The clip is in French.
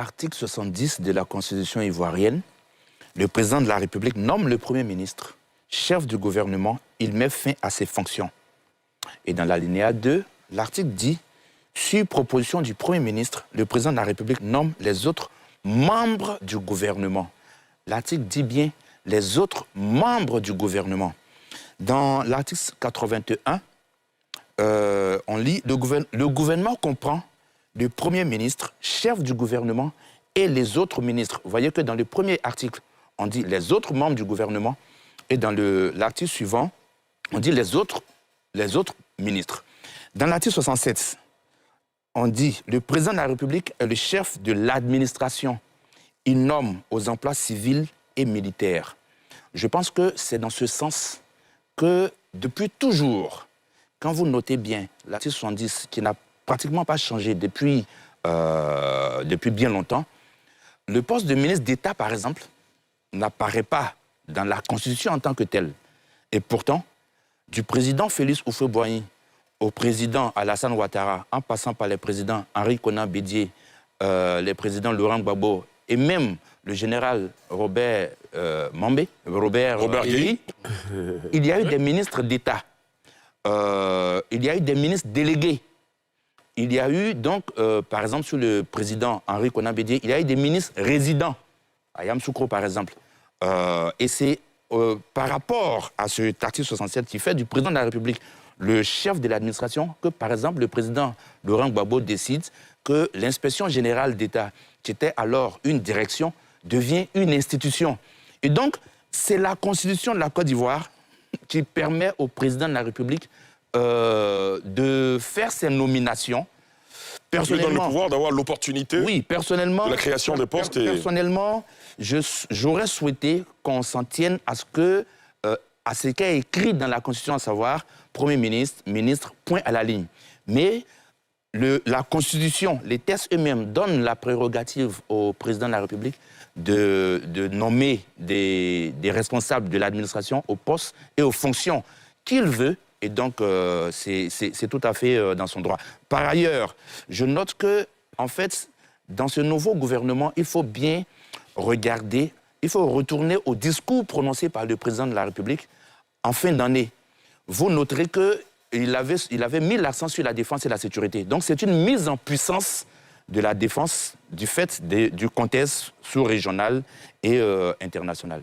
article 70 de la Constitution ivoirienne, le président de la République nomme le Premier ministre, chef du gouvernement, il met fin à ses fonctions. Et dans l'alinéa 2, l'article dit, sur proposition du Premier ministre, le président de la République nomme les autres membres du gouvernement. L'article dit bien les autres membres du gouvernement. Dans l'article 81, on lit le gouvernement comprend le Premier ministre, chef du gouvernement et les autres ministres. Vous voyez que dans le premier article, on dit les autres membres du gouvernement et dans l'article suivant, on dit les autres ministres. Dans l'article 67, on dit le président de la République est le chef de l'administration. Il nomme aux emplois civils et militaires. Je pense que c'est dans ce sens que depuis toujours, quand vous notez bien l'article 70, qui n'a pratiquement pas changé depuis bien longtemps, le poste de ministre d'État, par exemple, n'apparaît pas dans la Constitution en tant que tel. Et pourtant, du président Félix Houphouët-Boigny au président Alassane Ouattara, en passant par les présidents Henri Konan Bédié, les présidents Laurent Gbagbo et même le général Robert Guéry, il y a eu des ministres d'État, il y a eu des ministres délégués. Il y a eu donc, par exemple, sous le président Henri Konan Bédié, il y a eu des ministres résidents, Ayam Soukro par exemple. Et c'est par rapport à cet article 67 qui fait du président de la République le chef de l'administration que, par exemple, le président Laurent Gbagbo décide que l'inspection générale d'État, qui était alors une direction, devient une institution. Et donc, c'est la Constitution de la Côte d'Ivoire qui permet au président de la République de faire ses nominations. Personnellement, il donne le pouvoir d'avoir l'opportunité de la création des postes. Personnellement, j'aurais souhaité qu'on s'en tienne à ce qui est écrit dans la Constitution, à savoir Premier ministre, ministre, point à la ligne. Mais la Constitution, les textes eux-mêmes donnent la prérogative au président de la République de nommer des responsables de l'administration aux postes et aux fonctions qu'il veut. Et donc, c'est tout à fait dans son droit. Par ailleurs, je note que, en fait, dans ce nouveau gouvernement, il faut bien regarder, il faut retourner au discours prononcé par le président de la République en fin d'année. Vous noterez qu'il avait mis l'accent sur la défense et la sécurité. Donc, c'est une mise en puissance de la défense du fait du contexte sous-régional et international.